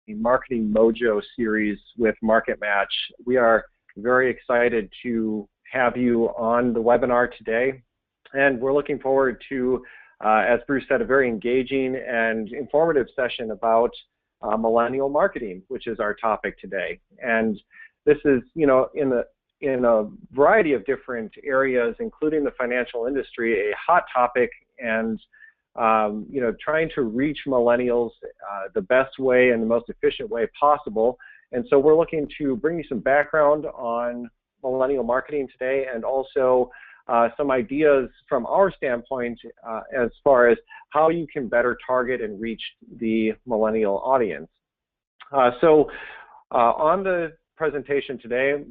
Marketing Mojo series with MarketMatch. We are very excited to have you on the webinar today, and we're looking forward to, as Bruce said, a very engaging and informative session about millennial marketing, which is our topic today. And this is, in a variety of different areas, including the financial industry, a hot topic, and trying to reach millennials the best way and the most efficient way possible. And so we're looking to bring you some background on millennial marketing today, and also some ideas from our standpoint as far as how you can better target and reach the millennial audience. On the presentation today,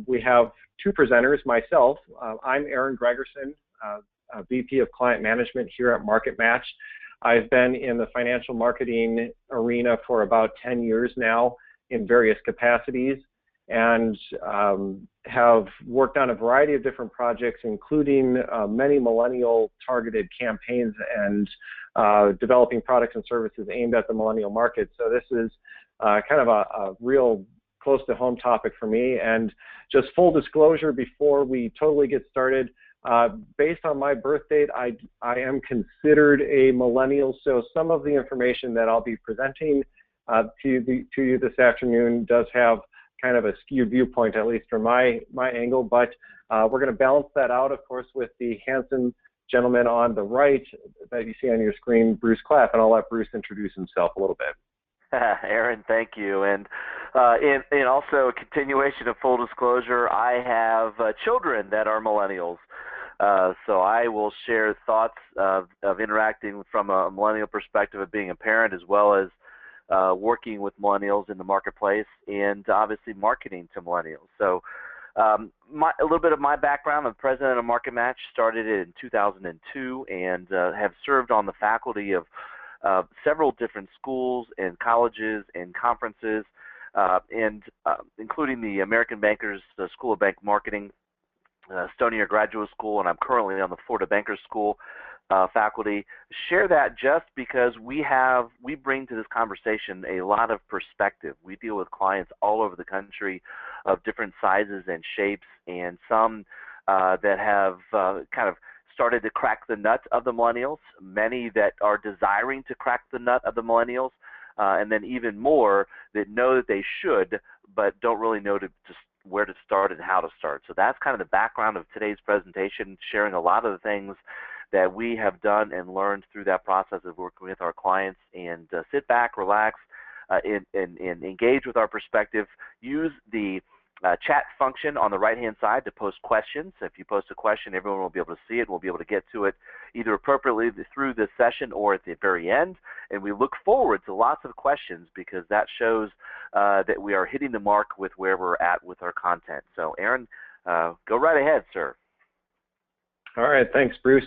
we have two presenters. Myself, I'm Aaron Gregerson, VP of Client Management here at MarketMatch. I've been in the financial marketing arena for about 10 years now in various capacities, and have worked on a variety of different projects, including many millennial targeted campaigns and developing products and services aimed at the millennial market. So this is kind of a real close to home topic for me. And just full disclosure before we totally get started, based on my birth date, I am considered a millennial, so some of the information that I'll be presenting to you this afternoon does have kind of a skewed viewpoint, at least from my angle, but we're going to balance that out, of course, with the handsome gentleman on the right that you see on your screen, Bruce Clapp, and I'll let Bruce introduce himself a little bit. Aaron, thank you. And in also a continuation of full disclosure, I have children that are millennials. So I will share thoughts of interacting from a millennial perspective of being a parent, as well as working with millennials in the marketplace, and obviously marketing to millennials. So a little bit of my background: I'm president of MarketMatch, started it in 2002, and have served on the faculty of several different schools and colleges and conferences, including the American Bankers School of Bank Marketing, Stony Brook Graduate School, and I'm currently on the Florida Bankers School faculty. Share that just because we bring to this conversation a lot of perspective. We deal with clients all over the country of different sizes and shapes, and some that have kind of started to crack the nut of the millennials, many that are desiring to crack the nut of the millennials, and then even more that know that they should but don't really know where to start and how to start. So that's kind of the background of today's presentation, sharing a lot of the things that we have done and learned through that process of working with our clients. And sit back, relax, and engage with our perspective. Use the chat function on the right-hand side to post questions. If you post a question, everyone will be able to see it. We'll be able to get to it either appropriately through this session or at the very end. And we look forward to lots of questions, because that shows that we are hitting the mark with where we're at with our content. So Aaron, go right ahead, sir. All right, thanks, Bruce.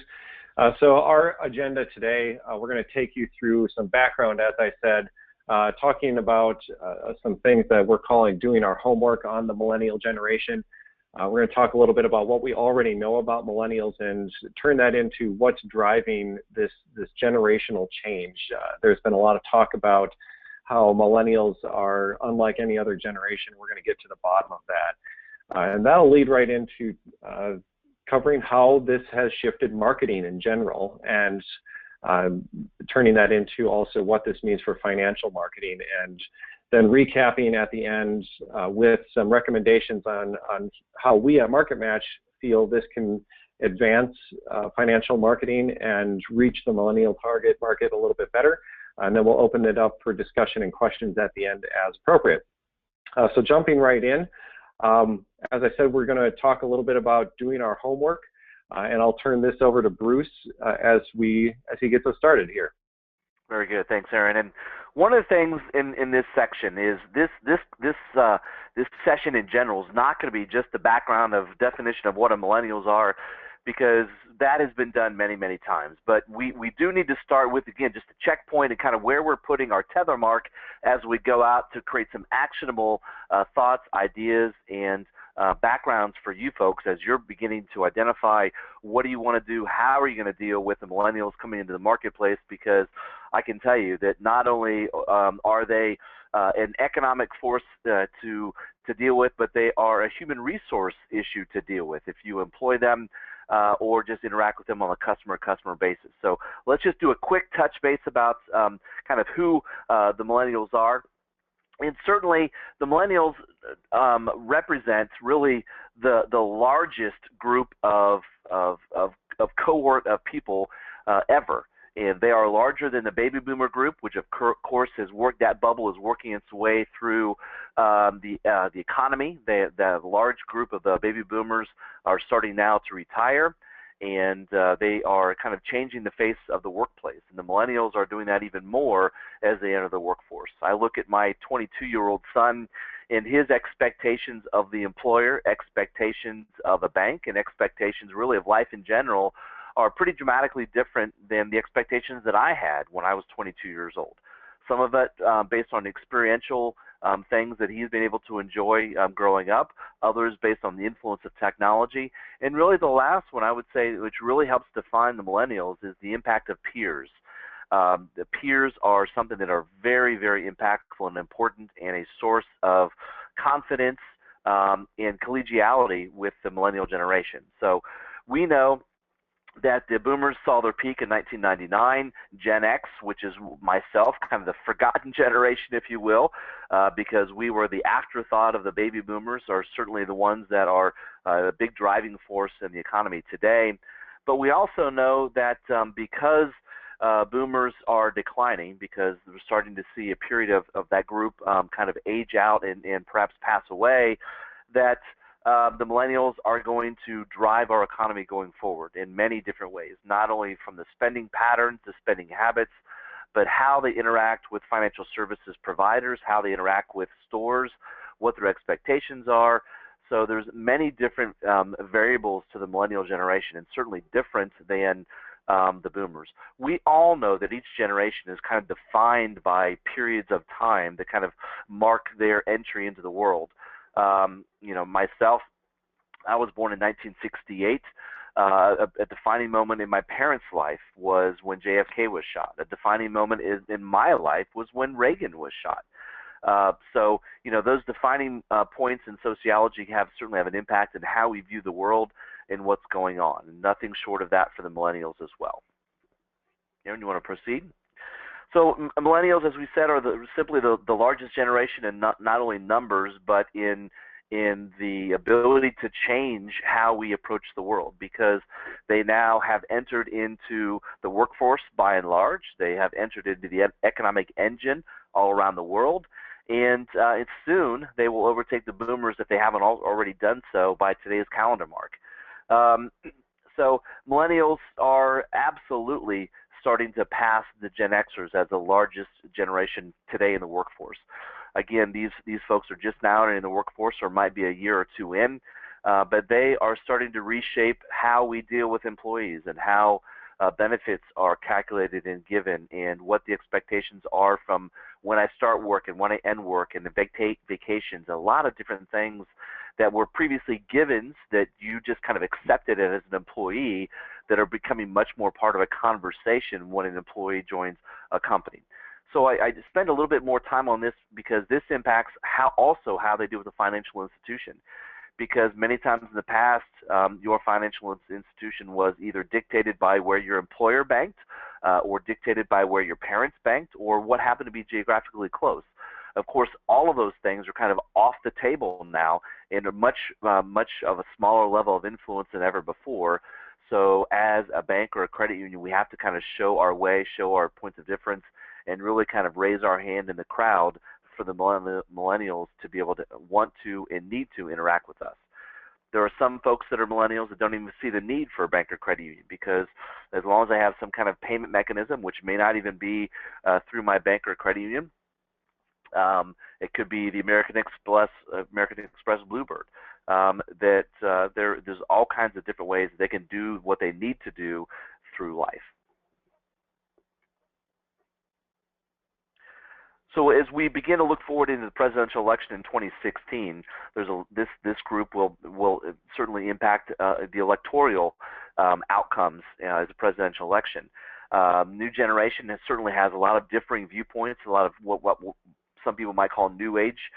So our agenda today, we're going to take you through some background, as I said, talking about some things that we're calling doing our homework on the millennial generation. We're going to talk a little bit about what we already know about millennials and turn that into what's driving this generational change. There's been a lot of talk about how millennials are unlike any other generation. We're going to get to the bottom of that. And that'll lead right into covering how this has shifted marketing in general, and turning that into also what this means for financial marketing, and then recapping at the end with some recommendations on how we at MarketMatch feel this can advance financial marketing and reach the millennial target market a little bit better. And then we'll open it up for discussion and questions at the end as appropriate. So jumping right in, as I said, we're going to talk a little bit about doing our homework, and I'll turn this over to Bruce as he gets us started here. Very good, thanks, Aaron. And one of the things in this section is this session in general is not going to be just the background of definition of what a millennials are, because that has been done many, many times. But we do need to start with, again, just a checkpoint and kind of where we're putting our tether mark as we go out to create some actionable thoughts, ideas, and backgrounds for you folks as you're beginning to identify what do you want to do, how are you going to deal with the millennials coming into the marketplace, because I can tell you that not only are they an economic force to deal with, but they are a human resource issue to deal with if you employ them or just interact with them on a customer basis. So let's just do a quick touch base about kind of who the millennials are. And certainly the millennials represent really the largest group of cohort of people ever. And they are larger than the baby boomer group, which of course has worked, that bubble is working its way through the economy. The large group of the baby boomers are starting now to retire, and they are kind of changing the face of the workplace. And the millennials are doing that even more as they enter the workforce. I look at my 22-year-old son and his expectations of the employer, expectations of a bank, and expectations really of life in general are pretty dramatically different than the expectations that I had when I was 22 years old. Some of it based on experiential things that he's been able to enjoy growing up, others based on the influence of technology, and really the last one I would say, which really helps define the millennials, is the impact of peers. The peers are something that are very, very impactful and important, and a source of confidence and collegiality with the millennial generation. So we know that the boomers saw their peak in 1999, Gen X, which is myself, kind of the forgotten generation, if you will, because we were the afterthought of the baby boomers, are certainly the ones that are a big driving force in the economy today. But we also know that because boomers are declining, because we're starting to see a period of that group kind of age out and perhaps pass away, that the millennials are going to drive our economy going forward in many different ways, not only from the spending patterns, the spending habits, but how they interact with financial services providers, how they interact with stores, what their expectations are. So there's many different variables to the millennial generation, and certainly different than the boomers. We all know that each generation is kind of defined by periods of time that kind of mark their entry into the world. Myself, I was born in 1968. A defining moment in my parents' life was when JFK was shot. A defining moment in my life was when Reagan was shot. So those defining points in sociology certainly have an impact on how we view the world and what's going on. And nothing short of that for the millennials as well. Aaron, you want to proceed? So millennials, as we said, are simply the largest generation in not only numbers, but in the ability to change how we approach the world, because they now have entered into the workforce by and large. They have entered into the economic engine all around the world, and soon they will overtake the boomers if they haven't already done so by today's calendar mark. So millennials are absolutely starting to pass the Gen Xers as the largest generation today in the workforce. Again, these folks are just now in the workforce, or might be a year or two in, but they are starting to reshape how we deal with employees and how benefits are calculated and given, and what the expectations are from when I start work and when I end work, and the vacations, a lot of different things that were previously givens that you just kind of accepted it as an employee, that are becoming much more part of a conversation when an employee joins a company. So I spend a little bit more time on this because this impacts how they deal with the financial institution. Because many times in the past, your financial institution was either dictated by where your employer banked, or dictated by where your parents banked, or what happened to be geographically close. Of course, all of those things are kind of off the table now, in a much of a smaller level of influence than ever before. So as a bank or a credit union, we have to kind of show our way, show our points of difference, and really kind of raise our hand in the crowd for the millennials to be able to want to and need to interact with us. There are some folks that are millennials that don't even see the need for a bank or credit union, because as long as I have some kind of payment mechanism, which may not even be through my bank or credit union, it could be the American Express Bluebird. There's all kinds of different ways they can do what they need to do through life. So as we begin to look forward into the presidential election in 2016, this group will certainly impact the electoral outcomes as a presidential election. New generation certainly has a lot of differing viewpoints, a lot of what some people might call new age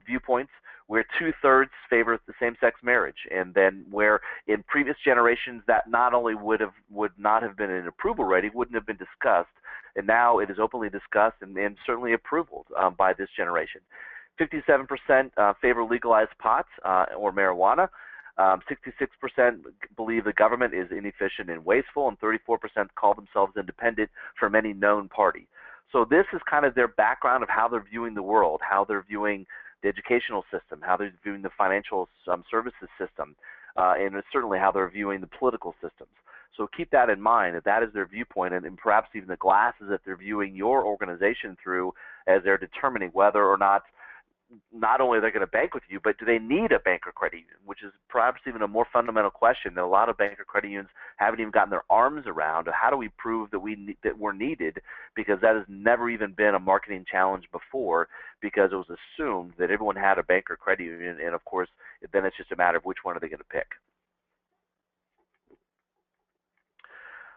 viewpoints, where 2/3 favor the same-sex marriage, and then where in previous generations that not only would not have been an approval rating, wouldn't have been discussed, and now it is openly discussed and certainly approved by this generation. 57% favor legalized pot or marijuana. 66% believe the government is inefficient and wasteful, and 34% call themselves independent from any known party. So this is kind of their background of how they're viewing the world, how they're viewing the educational system, how they're viewing the financial services system, and certainly how they're viewing the political systems. So keep that in mind, that is their viewpoint, and perhaps even the glasses that they're viewing your organization through as they're determining whether or not only they're going to bank with you, but do they need a bank or credit union, which is perhaps even a more fundamental question that a lot of bank or credit unions haven't even gotten their arms around. How do we prove that we're needed? Because that has never even been a marketing challenge before, because it was assumed that everyone had a bank or credit union, and of course, then it's just a matter of which one are they going to pick.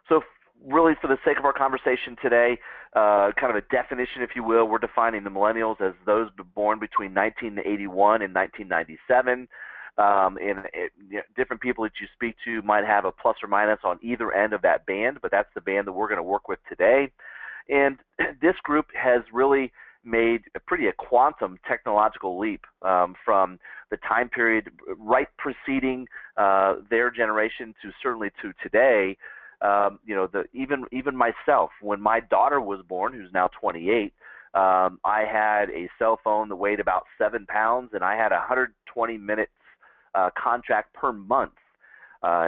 So really, for the sake of our conversation today, kind of a definition, if you will, we're defining the millennials as those born between 1981 and 1997. Different people that you speak to might have a plus or minus on either end of that band, but that's the band that we're going to work with today. And this group has really made a quantum technological leap from the time period right preceding their generation to certainly to today. Even myself, when my daughter was born, who's now 28, I had a cell phone that weighed about 7 pounds, and I had 120 minutes contract per month.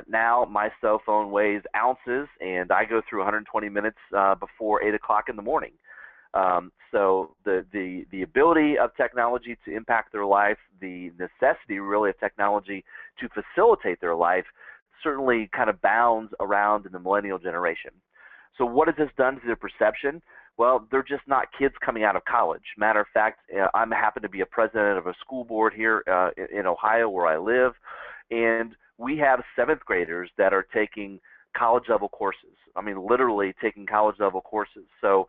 Now my cell phone weighs ounces, and I go through 120 minutes before 8 o'clock in the morning. So the ability of technology to impact their life, the necessity really of technology to facilitate their life, certainly kind of bounds around in the millennial generation. So what has this done to their perception? Well, they're just not kids coming out of college. Matter of fact, I happen to be a president of a school board here in Ohio where I live, and we have 7th graders that are taking college-level courses. I mean, literally taking college-level courses. So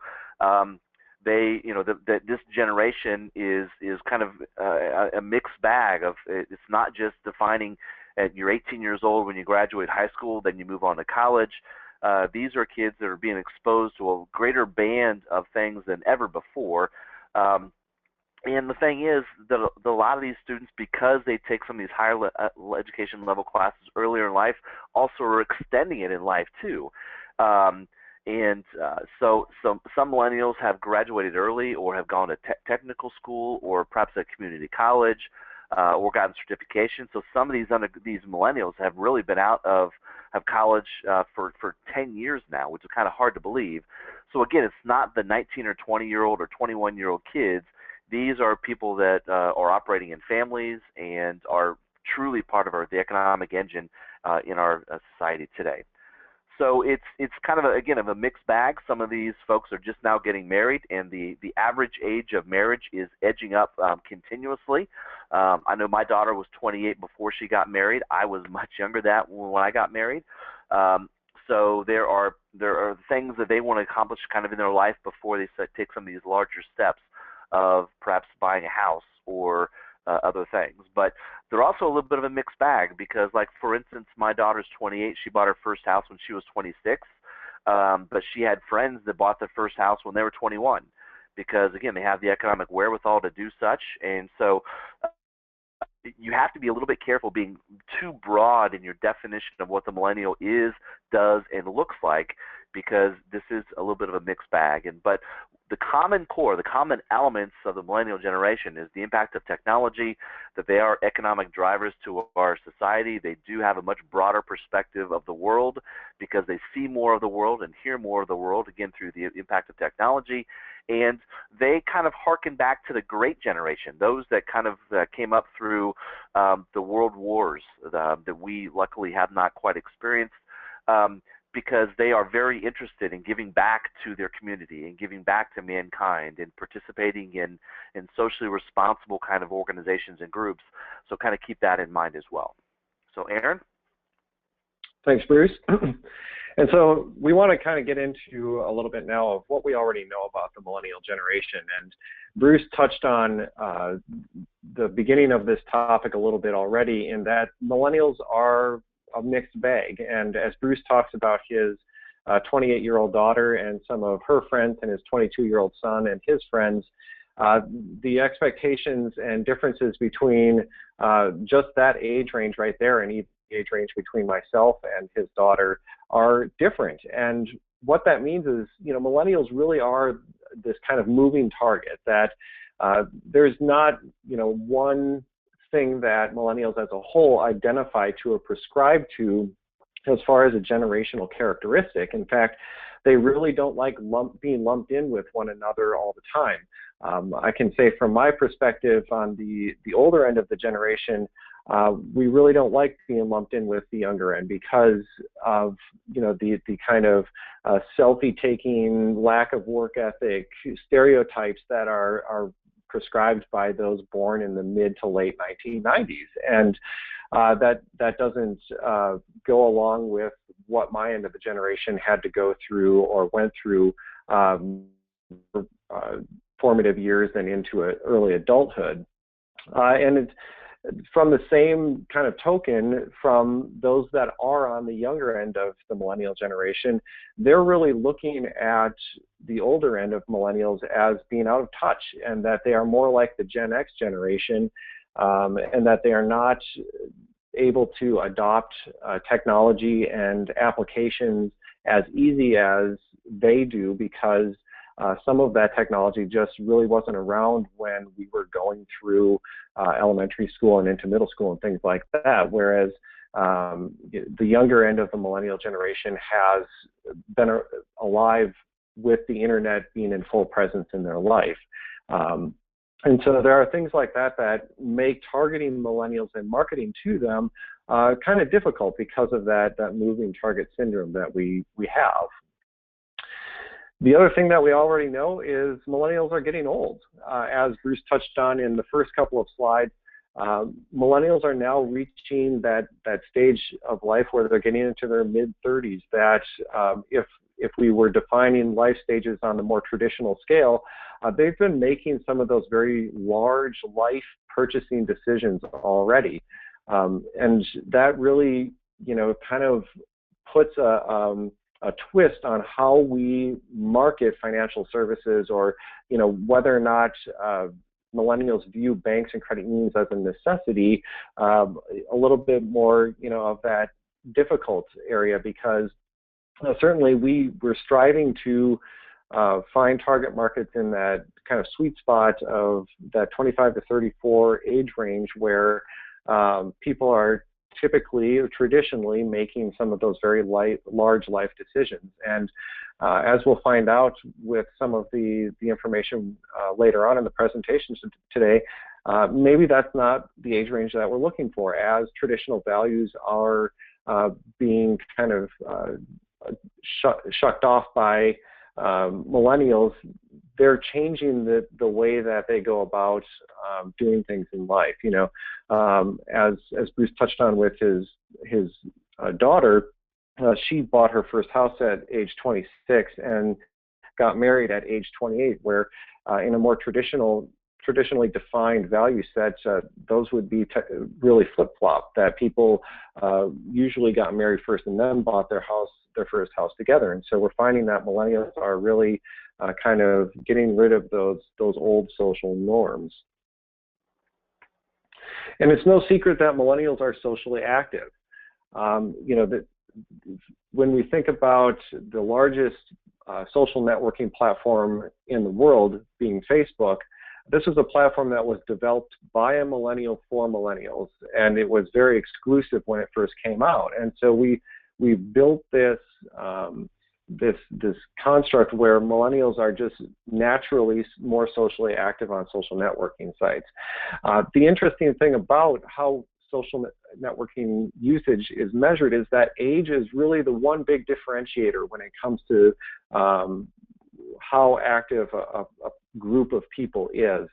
this generation is kind of a mixed bag of, it's not just defining you're 18 years old when you graduate high school, then you move on to college. These are kids that are being exposed to a greater band of things than ever before. And the thing is that a lot of these students, because they take some of these higher education level classes earlier in life, also are extending it in life too. So some millennials have graduated early or have gone to technical school or perhaps a community college. Or gotten certification. So some of these millennials have really been out of college for 10 years now, which is kind of hard to believe. So again, it's not the 19 or 20-year-old or 21-year-old kids. These are people that are operating in families and are truly part of the economic engine in our society today. So it's kind of a mixed bag. Some of these folks are just now getting married, and the average age of marriage is edging up continuously. I know my daughter was 28 before she got married. I was much younger than that when I got married. So there are things that they want to accomplish kind of in their life before they take some of these larger steps of perhaps buying a house or other things. But they're also a little bit of a mixed bag because, like, for instance, my daughter's 28. She bought her first house when she was 26. But she had friends that bought their first house when they were 21 because, again, they have the economic wherewithal to do such. And so you have to be a little bit careful being too broad in your definition of what the millennial is, does, and looks like, because this is a little bit of a mixed bag. But the common core, the common elements of the millennial generation is the impact of technology, that they are economic drivers to our society. They do have a much broader perspective of the world because they see more of the world and hear more of the world, again, through the impact of technology. And they kind of hearken back to the great generation, those that kind of came up through the world wars that we luckily have not quite experienced. because they are very interested in giving back to their community and giving back to mankind and participating in socially responsible kind of organizations and groups. So kind of keep that in mind as well. So Aaron? Thanks, Bruce. And so we want to kind of get into a little bit now of what we already know about the millennial generation. And Bruce touched on the beginning of this topic a little bit already, in that millennials are a mixed bag. And as Bruce talks about his 28-year-old daughter and some of her friends and his 22-year-old son and his friends, the expectations and differences between just that age range right there, and even the age range between myself and his daughter, are different. And what that means is, millennials really are this kind of moving target, that there's not, one thing that millennials as a whole identify to or prescribe to as far as a generational characteristic. In fact, they really don't like being lumped in with one another all the time. I can say from my perspective on the older end of the generation, we really don't like being lumped in with the younger end because of the kind of selfie-taking, lack of work ethic, stereotypes that are prescribed by those born in the mid to late 1990s, and that doesn't go along with what my end of the generation had to go through or went through formative years and into early adulthood. And it's from the same kind of token, from those that are on the younger end of the millennial generation, they're really looking at the older end of millennials as being out of touch, and that they are more like the Gen X generation, and that they are not able to adopt technology and applications as easy as they do, because some of that technology just really wasn't around when we were going through elementary school and into middle school and things like that, whereas the younger end of the millennial generation has been alive with the internet being in full presence in their life. And so there are things like that that make targeting millennials and marketing to them kind of difficult because of that moving target syndrome that we have. The other thing that we already know is millennials are getting old. As Bruce touched on in the first couple of slides, millennials are now reaching that stage of life where they're getting into their mid-30s, that if we were defining life stages on the more traditional scale, they've been making some of those very large life purchasing decisions already. And that really, kind of puts a twist on how we market financial services, or whether or not millennials view banks and credit unions as a necessity, a little bit more of that difficult area, because certainly we're striving to find target markets in that kind of sweet spot of that 25 to 34 age range, where people are typically or traditionally making some of those very large life decisions. And as we'll find out with some of the information later on in the presentation today, maybe that's not the age range that we're looking for. As traditional values are being kind of shucked off by millennials, they're changing the way that they go about doing things in life. As Bruce touched on with his daughter, she bought her first house at age 26 and got married at age 28, where in a more traditionally defined value set, those would be really flip-flop, that people usually got married first and then bought their first house together. And so we're finding that millennials are really kind of getting rid of those old social norms. And it's no secret that millennials are socially active. When we think about the largest social networking platform in the world being Facebook, this is a platform that was developed by a millennial for millennials, and it was very exclusive when it first came out. And so we built this construct where millennials are just naturally more socially active on social networking sites. The interesting thing about how social networking usage is measured is that age is really the one big differentiator when it comes to how active a group of people is.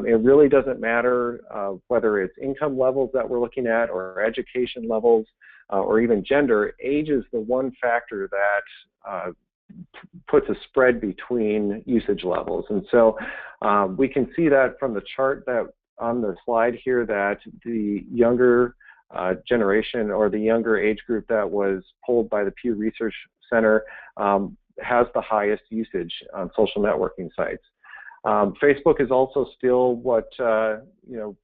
It really doesn't matter whether it's income levels that we're looking at or education levels or even gender. Age is the one factor that puts a spread between usage levels. And so we can see that from the chart that on the slide here, that the younger generation or the younger age group that was polled by the Pew Research Center has the highest usage on social networking sites. Facebook is also still what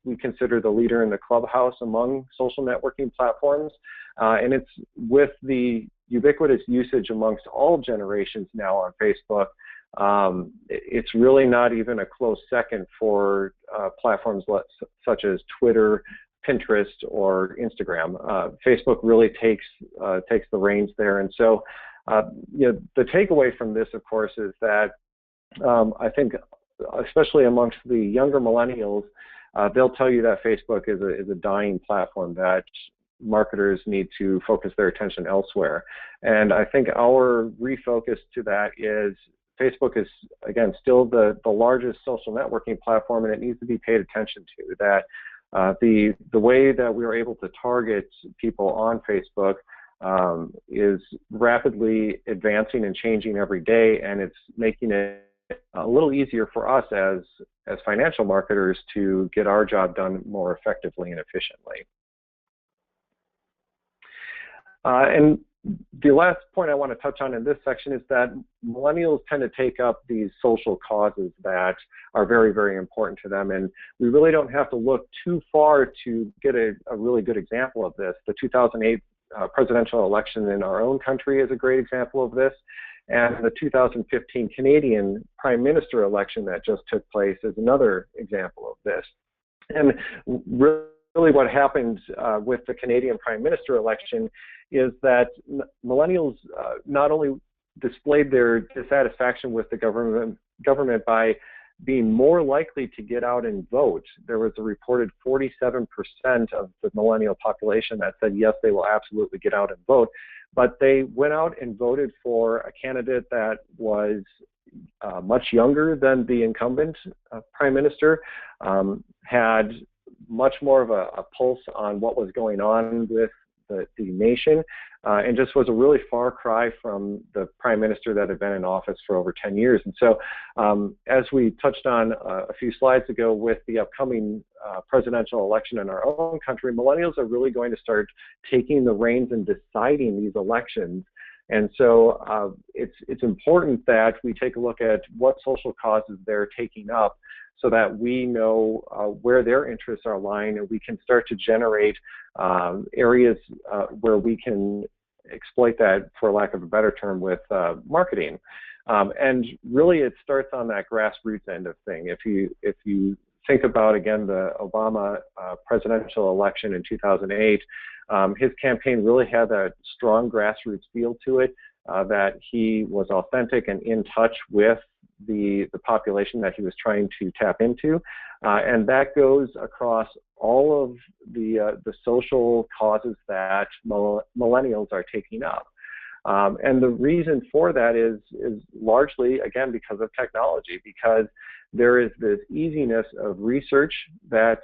we consider the leader in the clubhouse among social networking platforms, and it's with the ubiquitous usage amongst all generations now on Facebook. It's really not even a close second for platforms such as Twitter, Pinterest, or Instagram. Facebook really takes the reins there, and so the takeaway from this, of course, is that I think, especially amongst the younger millennials, they'll tell you that Facebook is a dying platform, that marketers need to focus their attention elsewhere. And I think our refocus to that is Facebook is, again, still the largest social networking platform, and it needs to be paid attention to. That the way that we are able to target people on Facebook is rapidly advancing and changing every day, and it's making it a little easier for us as financial marketers to get our job done more effectively and efficiently. And the last point I want to touch on in this section is that millennials tend to take up these social causes that are very, very important to them, and we really don't have to look too far to get a really good example of this. The 2008 presidential election in our own country is a great example of this, and the 2015 Canadian Prime Minister election that just took place is another example of this. And really what happened with the Canadian Prime Minister election is that millennials not only displayed their dissatisfaction with the government by being more likely to get out and vote. There was a reported 47% of the millennial population that said, yes, they will absolutely get out and vote. But they went out and voted for a candidate that was much younger than the incumbent prime minister, had much more of a pulse on what was going on with the nation, and just was a really far cry from the prime minister that had been in office for over 10 years. And so as we touched on a few slides ago with the upcoming presidential election in our own country, millennials are really going to start taking the reins and deciding these elections. And so it's important that we take a look at what social causes they're taking up, so that we know where their interests are lying, and we can start to generate areas where we can exploit that, for lack of a better term, with marketing. And really, it starts on that grassroots end of thing. If you think about, again, the Obama presidential election in 2008, his campaign really had that strong grassroots feel to it, that he was authentic and in touch with the population that he was trying to tap into, and that goes across all of the social causes that millennials are taking up. And the reason for that is largely, again, because of technology, because there is this easiness of research that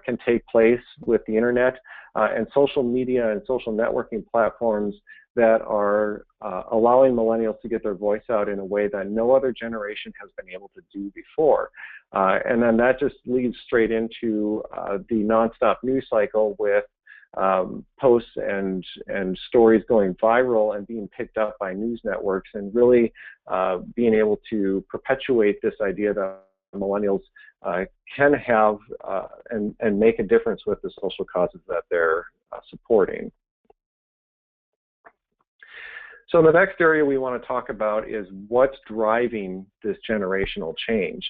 can take place with the internet and social media and social networking platforms that are allowing millennials to get their voice out in a way that no other generation has been able to do before. And then that just leads straight into the nonstop news cycle with posts and stories going viral and being picked up by news networks, and really being able to perpetuate this idea that millennials can have and make a difference with the social causes that they're supporting. So the next area we want to talk about is what's driving this generational change.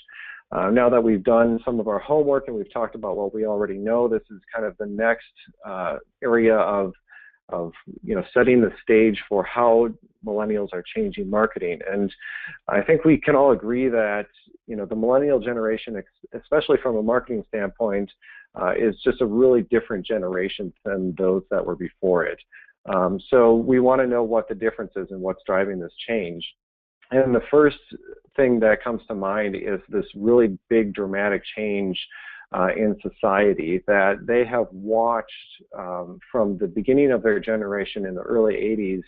Now that we've done some of our homework and we've talked about what we already know, this is kind of the next area of setting the stage for how millennials are changing marketing. And I think we can all agree that the millennial generation, especially from a marketing standpoint, is just a really different generation than those that were before it. So we want to know what the difference is and what's driving this change. And the first thing that comes to mind is this really big dramatic change in society that they have watched from the beginning of their generation in the early 80s,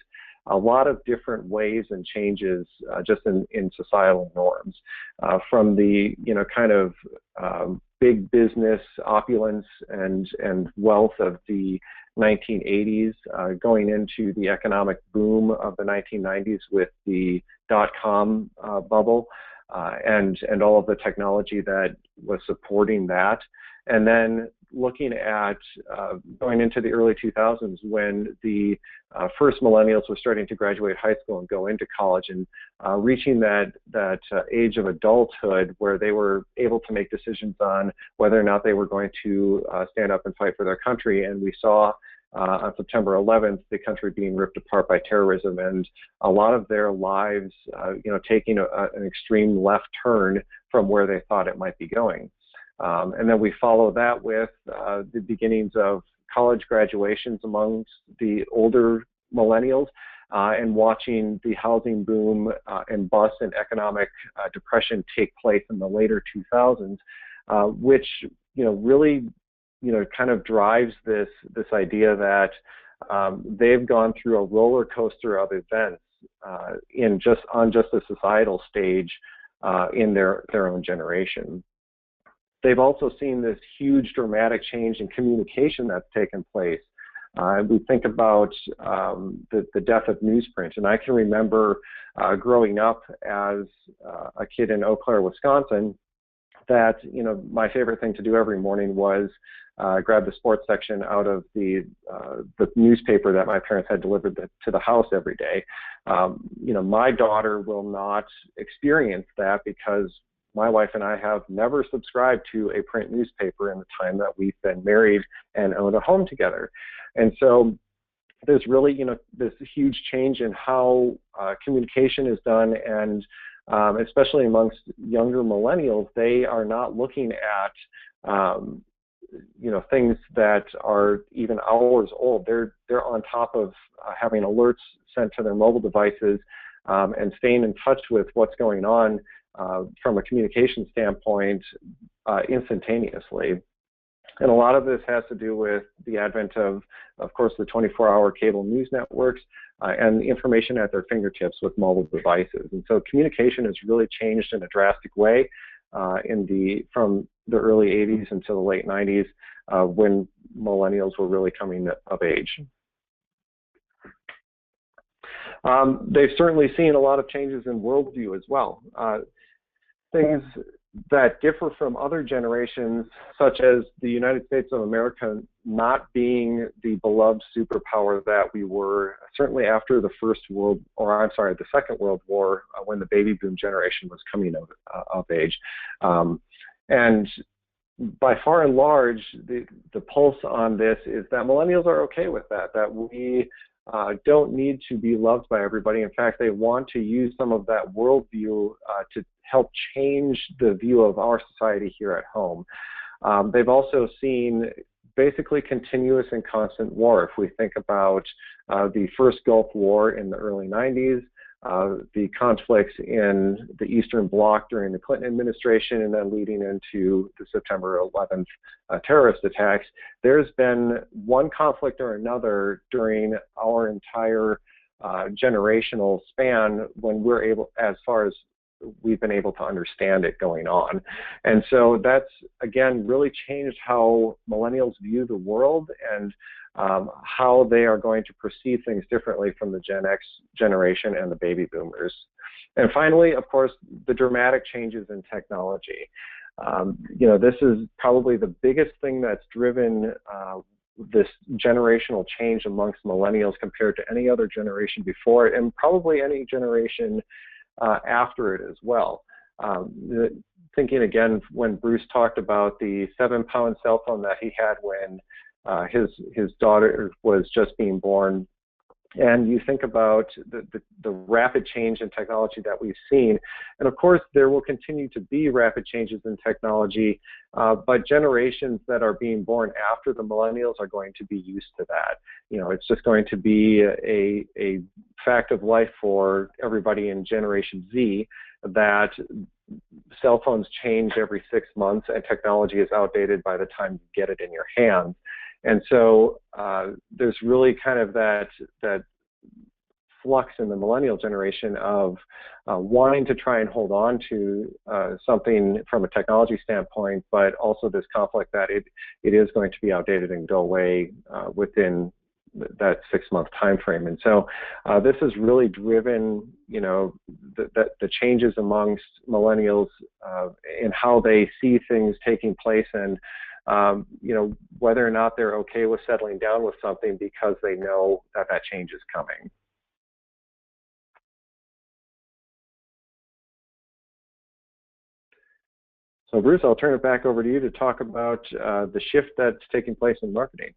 a lot of different waves and changes just in societal norms, from the kind of big business opulence and wealth of the 1980s, going into the economic boom of the 1990s with the dot-com bubble, and all of the technology that was supporting that. And then looking at going into the early 2000s when the first millennials were starting to graduate high school and go into college, and reaching that age of adulthood where they were able to make decisions on whether or not they were going to stand up and fight for their country. And we saw on September 11th, the country being ripped apart by terrorism, and a lot of their lives, taking an extreme left turn from where they thought it might be going. And then we follow that with the beginnings of college graduations amongst the older millennials, and watching the housing boom and bust and economic depression take place in the later 2000s, which really kind of drives this idea that they've gone through a roller coaster of events on just a societal stage in their own generation. They've also seen this huge dramatic change in communication that's taken place. We think about the death of newsprint, and I can remember growing up as a kid in Eau Claire, Wisconsin, that my favorite thing to do every morning was grab the sports section out of the newspaper that my parents had delivered to the house every day. My daughter will not experience that because my wife and I have never subscribed to a print newspaper in the time that we've been married and owned a home together. And so there's really, this huge change in how communication is done, and especially amongst younger millennials, they are not looking at things that are even hours old. They're on top of having alerts sent to their mobile devices, and staying in touch with what's going on from a communication standpoint instantaneously. And a lot of this has to do with the advent of course, the 24-hour cable news networks and information at their fingertips with mobile devices. And so communication has really changed in a drastic way from the early 80s until the late 90s, when millennials were really coming of age. They've certainly seen a lot of changes in worldview as well. Things that differ from other generations, such as the United States of America not being the beloved superpower that we were, certainly after the Second World War, when the baby boom generation was coming of age. And by far and large, the pulse on this is that millennials are okay with that we don't need to be loved by everybody. In fact, they want to use some of that worldview to help change the view of our society here at home. They've also seen basically continuous and constant war. If we think about the first Gulf War in the early 90s, the conflicts in the Eastern Bloc during the Clinton administration, and then leading into the September 11th terrorist attacks, there's been one conflict or another during our entire generational span when we're able, as far as we've been able to understand it going on. And so that's, again, really changed how millennials view the world and how they are going to perceive things differently from the Gen X generation and the baby boomers. And finally, of course, the dramatic changes in technology. This is probably the biggest thing that's driven this generational change amongst millennials compared to any other generation before it, and probably any generation after it as well. Thinking again, when Bruce talked about the 7-pound cell phone that he had when his daughter was just being born, and you think about the rapid change in technology that we've seen. And of course, there will continue to be rapid changes in technology, but generations that are being born after the millennials are going to be used to that. It's just going to be a fact of life for everybody in Generation Z that cell phones change every 6 months and technology is outdated by the time you get it in your hands. And so there's really kind of that flux in the millennial generation of wanting to try and hold on to something from a technology standpoint, but also this conflict that it is going to be outdated and go away within that 6-month time frame. And so this has really driven, the changes amongst millennials in how they see things taking place, and whether or not they're okay with settling down with something because they know that change is coming. So Bruce, I'll turn it back over to you to talk about the shift that's taking place in marketing.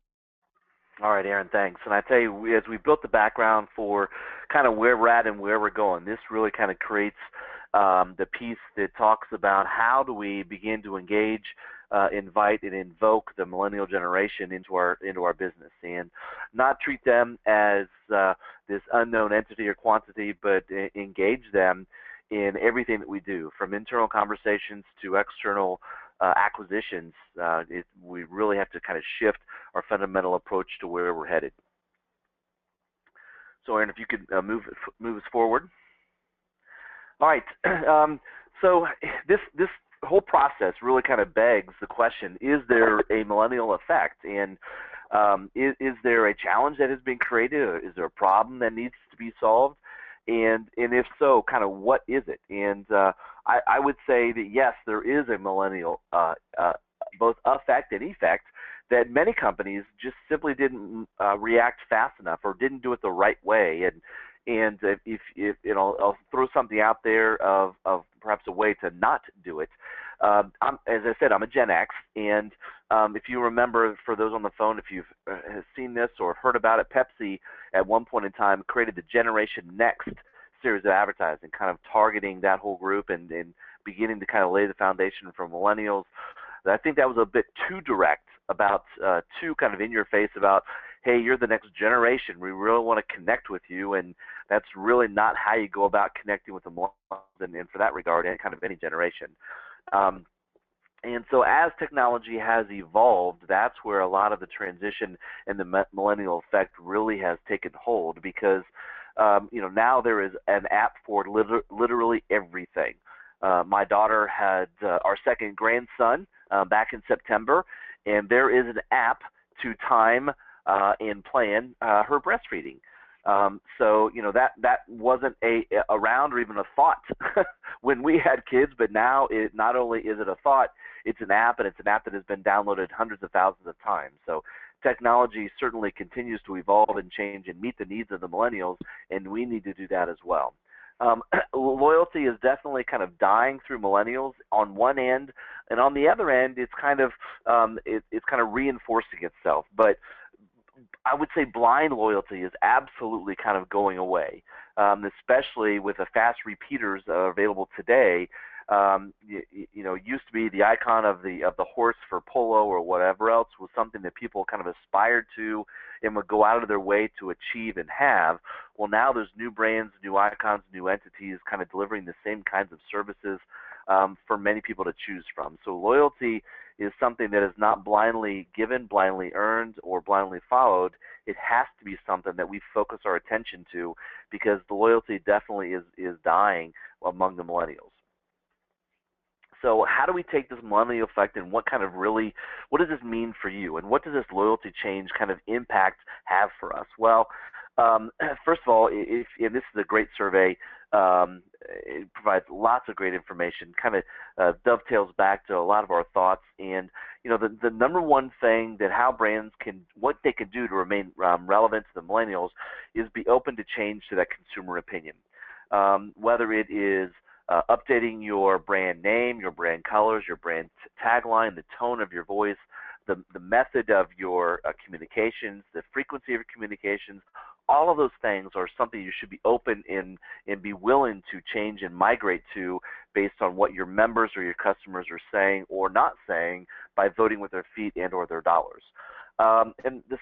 All right, Aaron, thanks. And I tell you, as we built the background for kind of where we're at and where we're going, this really kind of creates the piece that talks about how do we begin to engage, invite, and invoke the millennial generation into our business, and not treat them as this unknown entity or quantity, but engage them in everything that we do, from internal conversations to external acquisitions. We really have to kind of shift our fundamental approach to where we're headed. So, Aaron, if you could move us forward. All right. So this whole process really kind of begs the question: is there a millennial effect? And is there a challenge that has been created? Or is there a problem that needs to be solved? And if so, kind of what is it? And I would say that yes, there is a millennial both effect and effect, that many companies just simply didn't react fast enough or didn't do it the right way. And if I'll throw something out there of perhaps a way to not do it. As I said, I'm a Gen X, and if you remember, for those on the phone, if you've seen this or heard about it, Pepsi at one point in time created the Generation Next series of advertising, kind of targeting that whole group and beginning to kind of lay the foundation for millennials. I think that was a bit too direct, about too kind of in your face about, hey, you're the next generation. We really want to connect with you, and that's really not how you go about connecting with the millennials, and for that regard, and kind of any generation. And so as technology has evolved, that's where a lot of the transition and the millennial effect really has taken hold, because now there is an app for literally everything. My daughter had our second grandson back in September, and there is an app to time and plan her breastfeeding. So that wasn't around or even a thought when we had kids, but now it not only is it a thought, it's an app, and it's an app that has been downloaded hundreds of thousands of times. So technology certainly continues to evolve and change and meet the needs of the millennials, and we need to do that as well. Loyalty is definitely kind of dying through millennials on one end, and on the other end, it's kind of reinforcing itself. But I would say blind loyalty is absolutely kind of going away, especially with the fast repeaters that are available today. Used to be the icon of the horse for polo or whatever else was something that people kind of aspired to and would go out of their way to achieve and have. Well, now there's new brands, new icons, new entities kind of delivering the same kinds of services for many people to choose from. So loyalty is something that is not blindly given, blindly earned, or blindly followed. It has to be something that we focus our attention to, because the loyalty definitely is dying among the millennials. So how do we take this millennial effect, and what does this mean for you, and what does this loyalty change kind of impact have for us? Well, first of all, and this is a great survey, it provides lots of great information, kind of dovetails back to a lot of our thoughts. And the number one thing that how brands what they can do to remain relevant to the millennials is be open to change to that consumer opinion, whether it is updating your brand name, your brand colors, your brand tagline, the tone of your voice, the method of your communications, the frequency of your communications. all of those things are something you should be open and be willing to change and migrate to based on what your members or your customers are saying or not saying by voting with their feet and or their dollars. And the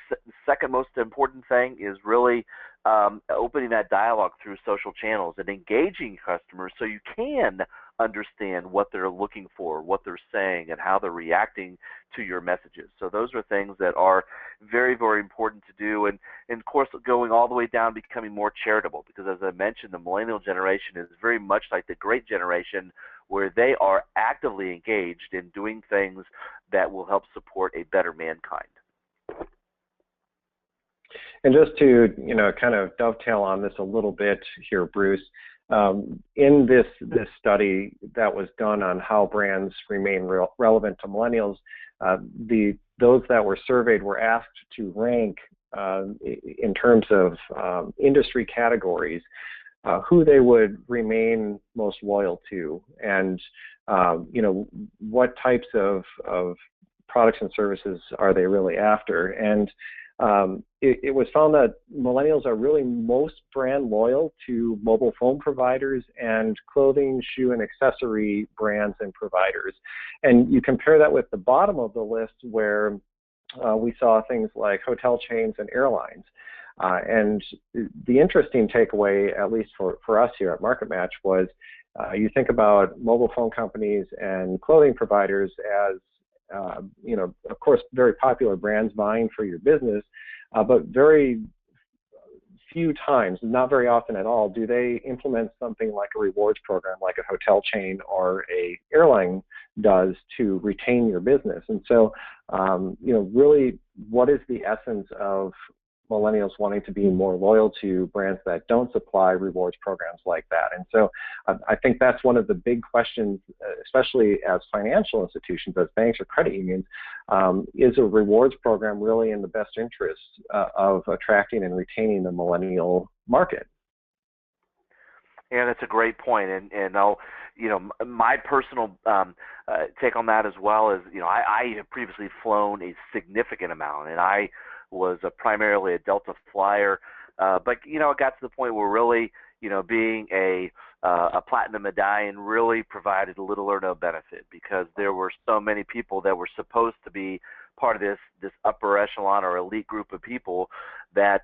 second most important thing is really opening that dialogue through social channels and engaging customers so you can understand what they're looking for, what they're saying, and how they're reacting to your messages. So those are things that are very, very important to do. And of course, going all the way down, becoming more charitable, because as I mentioned, the millennial generation is very much like the great generation, where they are actively engaged in doing things that will help support a better mankind. And just to, kind of dovetail on this a little bit here, Bruce, in this study that was done on how brands remain relevant to millennials, those that were surveyed were asked to rank in terms of industry categories who they would remain most loyal to, and what types of products and services are they really after. And it was found that millennials are really most brand loyal to mobile phone providers and clothing, shoe, and accessory brands and providers. And you compare that with the bottom of the list, where we saw things like hotel chains and airlines. And the interesting takeaway, at least for us here at MarketMatch, was you think about mobile phone companies and clothing providers as of course, very popular brands vying for your business, but very few times, not very often at all, do they implement something like a rewards program like a hotel chain or a airline does to retain your business. And so, really, what is the essence of millennials wanting to be more loyal to brands that don't supply rewards programs like that? And so I think that's one of the big questions, especially as financial institutions, as banks or credit unions. Is a rewards program really in the best interest of attracting and retaining the millennial market? Yeah, that's a great point. And I'll, my personal take on that as well is, I have previously flown a significant amount, and I was primarily a Delta flyer, but it got to the point where really, being a platinum medallion really provided little or no benefit, because there were so many people that were supposed to be part of this upper echelon or elite group of people that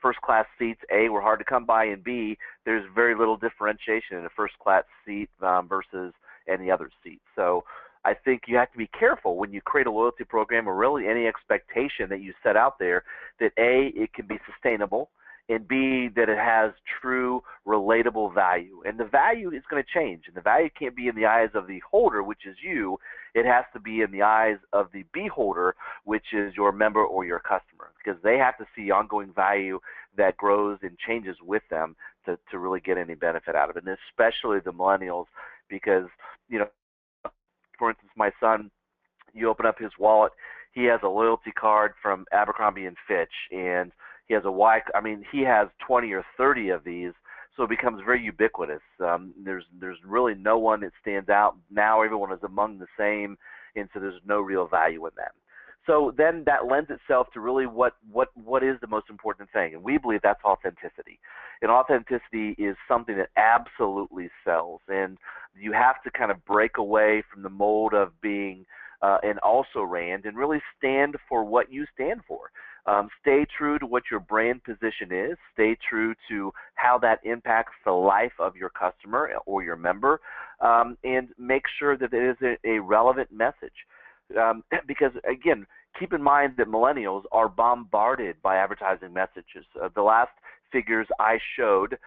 first class seats, A, were hard to come by, and B, there's very little differentiation in a first class seat versus any other seat. So I think you have to be careful when you create a loyalty program, or really any expectation that you set out there, that A, it can be sustainable, and B, that it has true relatable value. And the value is going to change, and the value can't be in the eyes of the holder, which is you. It has to be in the eyes of the beholder, which is your member or your customer, because they have to see ongoing value that grows and changes with them to really get any benefit out of it, and especially the millennials, because, for instance, my son, you open up his wallet, he has a loyalty card from Abercrombie and Fitch, and he has he has 20 or 30 of these, so it becomes very ubiquitous. There's really no one that stands out. Now everyone is among the same, and so there's no real value in them. So then that lends itself to really what is the most important thing, and we believe that's authenticity. And authenticity is something that absolutely sells, and you have to kind of break away from the mold of being an also-ran and really stand for what you stand for. Stay true to what your brand position is. Stay true to how that impacts the life of your customer or your member, and make sure that it is a relevant message. Because, again, keep in mind that millennials are bombarded by advertising messages. The last figures I showed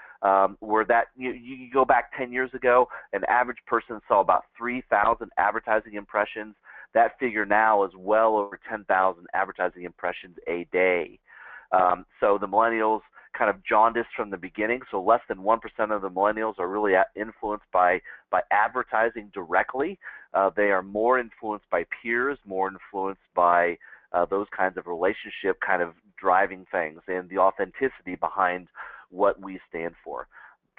were that you go back 10 years ago, an average person saw about 3,000 advertising impressions. That figure now is well over 10,000 advertising impressions a day. So the millennials kind of jaundiced from the beginning, so less than 1% of the millennials are really influenced by advertising directly. They are more influenced by peers, more influenced by those kinds of relationship kind of driving things, and the authenticity behind what we stand for.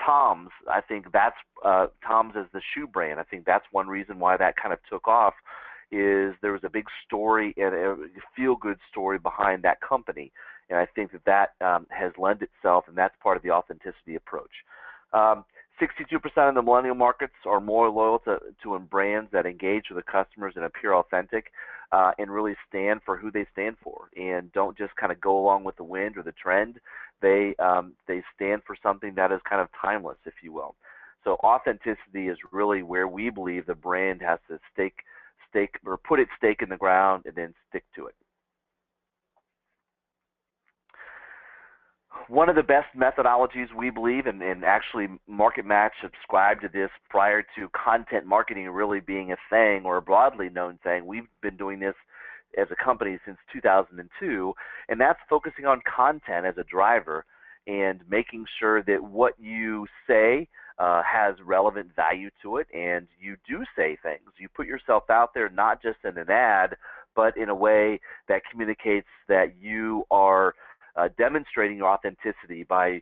Tom's, I think that's Tom's as the shoe brand. I think that's one reason why that kind of took off, is there was a big story and a feel-good story behind that company. And I think that has lent itself, and that's part of the authenticity approach. 62% of the millennial markets are more loyal to brands that engage with the customers and appear authentic and really stand for who they stand for, and don't just kind of go along with the wind or the trend. They stand for something that is kind of timeless, if you will. So authenticity is really where we believe the brand has to put its stake in the ground and then stick to it. One of the best methodologies we believe, and actually MarketMatch subscribed to this prior to content marketing really being a thing or a broadly known thing. We've been doing this as a company since 2002, and that's focusing on content as a driver and making sure that what you say has relevant value to it, and you do say things. You put yourself out there not just in an ad, but in a way that communicates that you are demonstrating your authenticity by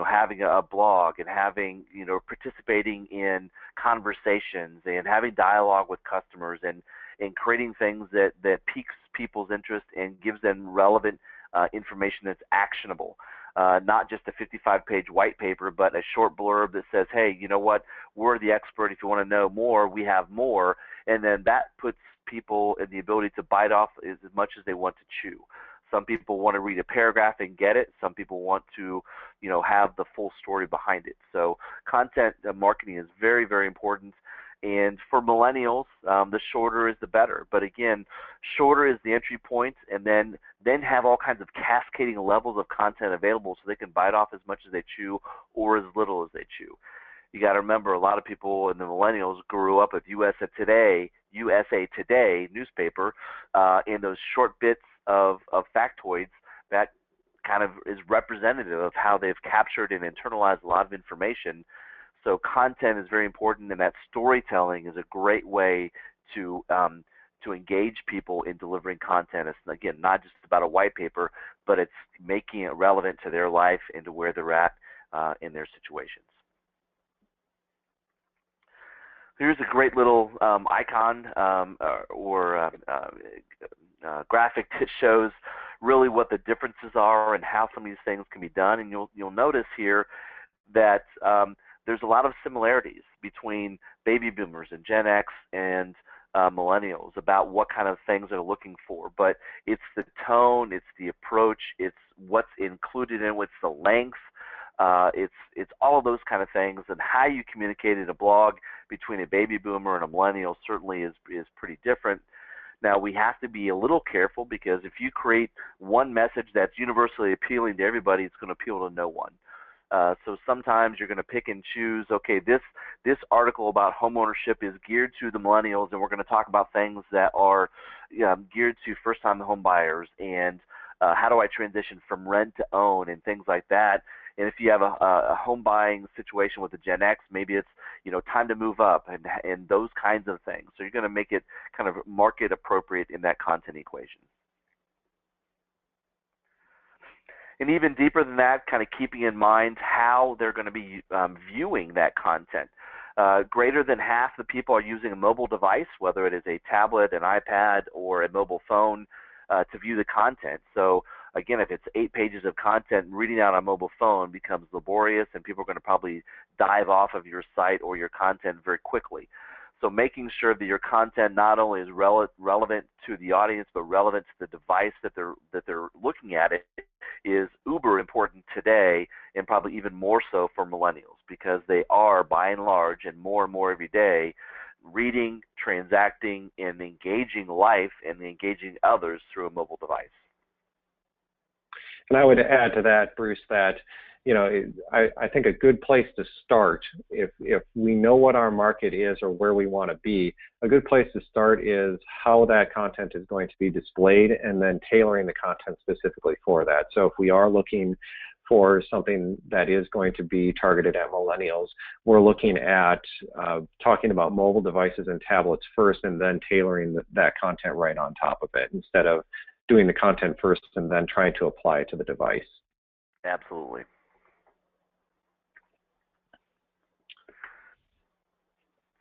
having a blog and having participating in conversations and having dialogue with customers and creating things that piques people's interest and gives them relevant information that's actionable. Not just a 55-page white paper, but a short blurb that says, hey, you know what, we're the expert. If you want to know more, we have more. And then that puts people in the ability to bite off as much as they want to chew. Some people want to read a paragraph and get it. Some people want to, have the full story behind it. So content marketing is very, very important. And for millennials, the shorter is the better. But again, shorter is the entry point, and then have all kinds of cascading levels of content available so they can bite off as much as they chew or as little as they chew. You got to remember, a lot of people in the millennials grew up with USA Today newspaper, and those short bits of factoids that kind of is representative of how they've captured and internalized a lot of information. So content is very important, and that storytelling is a great way to engage people in delivering content. It's, again, not just about a white paper, but it's making it relevant to their life and to where they're at in their situations. Here's a great little icon or graphic that shows really what the differences are and how some of these things can be done. And you'll notice here that there's a lot of similarities between baby boomers and Gen X and millennials about what kind of things they're looking for. But it's the tone, it's the approach, it's what's included in it, it's the length, it's all of those kind of things, and how you communicate in a blog between a baby boomer and a millennial certainly is pretty different. Now, we have to be a little careful, because if you create one message that's universally appealing to everybody, it's going to appeal to no one. So sometimes you're going to pick and choose, okay, this article about homeownership is geared to the millennials, and we're going to talk about things that are geared to first-time home buyers, and how do I transition from rent to own and things like that. And if you have a home buying situation with the Gen X, maybe it's time to move up and those kinds of things. So you're going to make it kind of market appropriate in that content equation. And even deeper than that, kind of keeping in mind how they're going to be viewing that content. Greater than half the people are using a mobile device, whether it is a tablet, an iPad, or a mobile phone to view the content. So again, if it's 8 pages of content, reading out on a mobile phone becomes laborious, and people are going to probably dive off of your site or your content very quickly. So making sure that your content not only is relevant to the audience, but relevant to the device that they're looking at it is uber important today, and probably even more so for millennials, because they are, by and large, and more every day, reading, transacting, and engaging life and engaging others through a mobile device. And I would add to that, Bruce, that I think a good place to start, if we know what our market is or where we want to be, a good place to start is how that content is going to be displayed, and then tailoring the content specifically for that. So if we are looking for something that is going to be targeted at millennials, we're looking at talking about mobile devices and tablets first, and then tailoring that content right on top of it, instead of doing the content first and then trying to apply it to the device. Absolutely.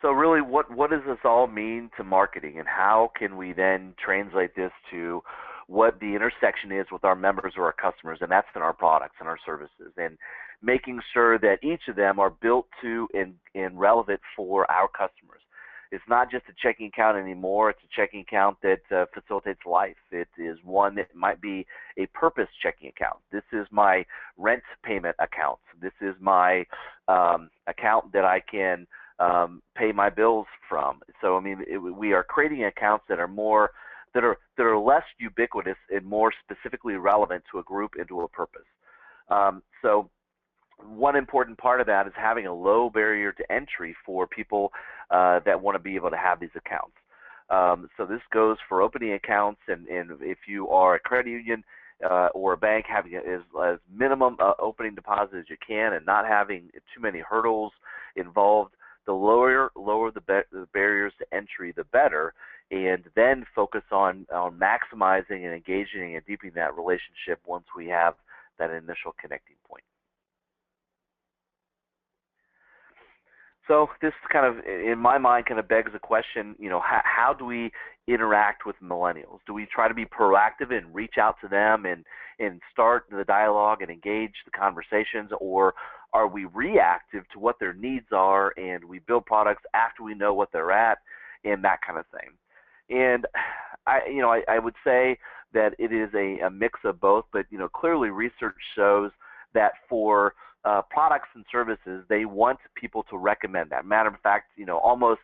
So really, what does this all mean to marketing, and how can we then translate this to what the intersection is with our members or our customers, and that's in our products and our services, and making sure that each of them are built to and relevant for our customers. It's not just a checking account anymore. It's a checking account that facilitates life. It is one that might be a purpose checking account. This is my rent payment account. This is my account that I can pay my bills from. So I mean, we are creating accounts that are more that are less ubiquitous and more specifically relevant to a group and to a purpose. So one important part of that is having a low barrier to entry for people that want to be able to have these accounts. So this goes for opening accounts, and if you are a credit union or a bank, having as minimum opening deposit as you can and not having too many hurdles involved. The lower the barriers to entry, the better, and then focus on maximizing and engaging and deepening that relationship once we have that initial connecting point. So this kind of, in my mind, kind of begs the question, you know, how do we interact with millennials? Do we try to be proactive and reach out to them and start the dialogue and engage the conversations, or are we reactive to what their needs are and we build products after we know what they're at and that kind of thing? And I would say that it is a mix of both, but you know, clearly research shows that for products and services, they want people to recommend that. Matter of fact, you know, almost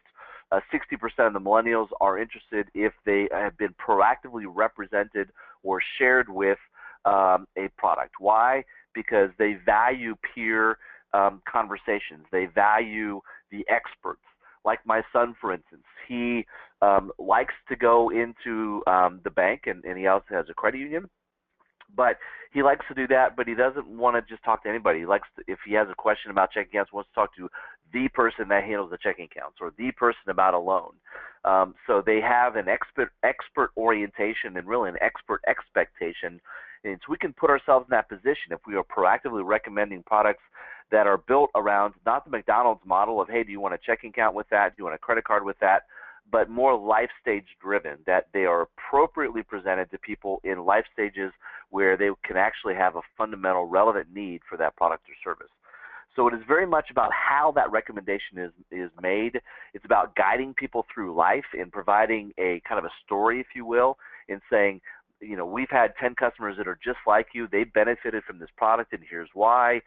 60% of the millennials are interested if they have been proactively represented or shared with a product. Why? Because they value peer conversations. They value the experts. Like my son, for instance, he likes to go into the bank, and he also has a credit union. But he likes to do that, but he doesn't want to just talk to anybody. He likes to, if he has a question about checking accounts, wants to talk to the person that handles the checking accounts or the person about a loan. So they have an expert orientation and really an expert expectation. And so we can put ourselves in that position if we are proactively recommending products that are built around not the McDonald's model of, hey, do you want a checking account with that? Do you want a credit card with that? But more life stage driven, that they are appropriately presented to people in life stages where they can actually have a fundamental relevant need for that product or service. So it is very much about how that recommendation is made. It's about guiding people through life and providing a kind of a story, if you will, and saying, you know, we've had 10 customers that are just like you. They benefited from this product, and here's why.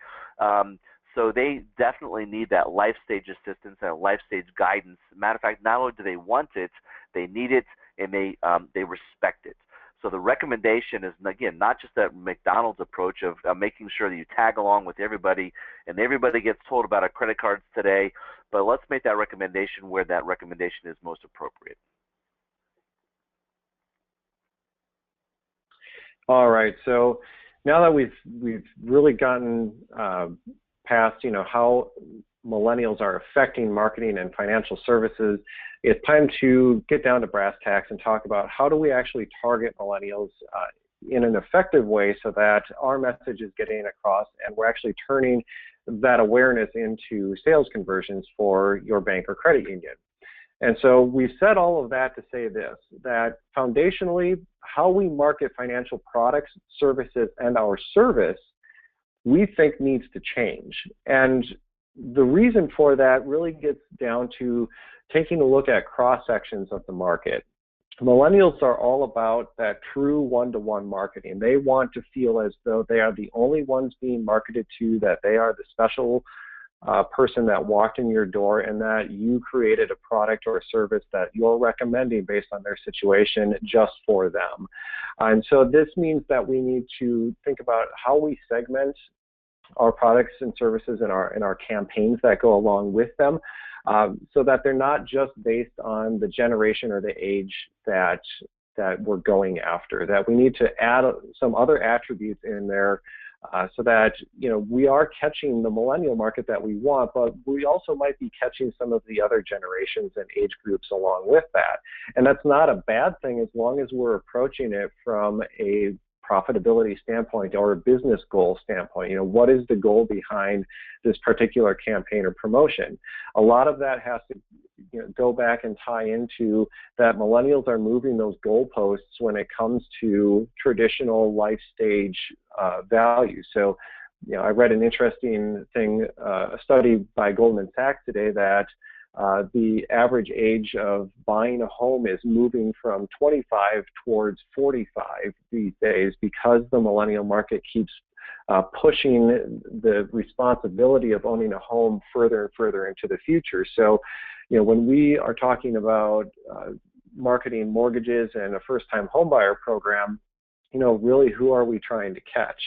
So they definitely need that life stage assistance and life stage guidance. Matter of fact, not only do they want it, they need it, and they respect it. So the recommendation is, again, not just that McDonald's approach of making sure that you tag along with everybody and everybody gets told about our credit cards today, but let's make that recommendation where that recommendation is most appropriate. All right, so now that we've really gotten past, you know, how millennials are affecting marketing and financial services, it's time to get down to brass tacks and talk about how do we actually target millennials in an effective way so that our message is getting across and we're actually turning that awareness into sales conversions for your bank or credit union. And so we've said all of that to say this, that foundationally, how we market financial products, services, and our service, we think needs to change. And the reason for that really gets down to taking a look at cross-sections of the market. Millennials are all about that true one-to-one marketing. They want to feel as though they are the only ones being marketed to, that they are the special person that walked in your door, and that you created a product or a service that you're recommending based on their situation just for them. And so this means that we need to think about how we segment our products and services in our campaigns that go along with them, so that they're not just based on the generation or the age that we're going after, that we need to add some other attributes in there so that, you know, we are catching the millennial market that we want, but we also might be catching some of the other generations and age groups along with that. And that's not a bad thing as long as we're approaching it from a profitability standpoint or a business goal standpoint. You know, what is the goal behind this particular campaign or promotion? A lot of that has to, go back and tie into that millennials are moving those goalposts when it comes to traditional life stage values. So, I read an interesting thing, a study by Goldman Sachs today that the average age of buying a home is moving from 25 towards 45 these days because the millennial market keeps pushing the responsibility of owning a home further and further into the future. So, when we are talking about marketing mortgages and a first-time homebuyer program, really who are we trying to catch?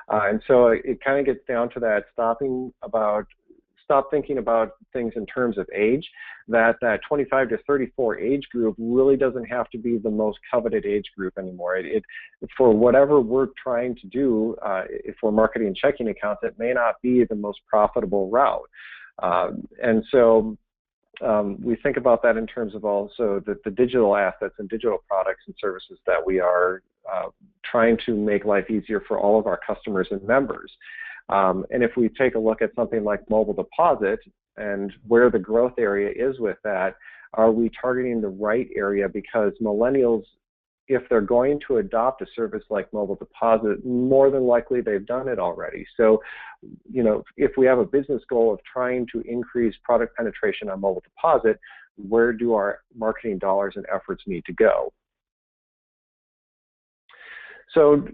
And so it kind of gets down to that stop thinking about things in terms of age, that 25 to 34 age group really doesn't have to be the most coveted age group anymore. For whatever we're trying to do, if we're marketing checking accounts, it may not be the most profitable route. And so we think about that in terms of also the digital assets and digital products and services that we are trying to make life easier for all of our customers and members. And if we take a look at something like mobile deposit and where the growth area is with that, are we targeting the right area? Because millennials, if they're going to adopt a service like mobile deposit, more than likely they've done it already. So, if we have a business goal of trying to increase product penetration on mobile deposit, where do our marketing dollars and efforts need to go? So,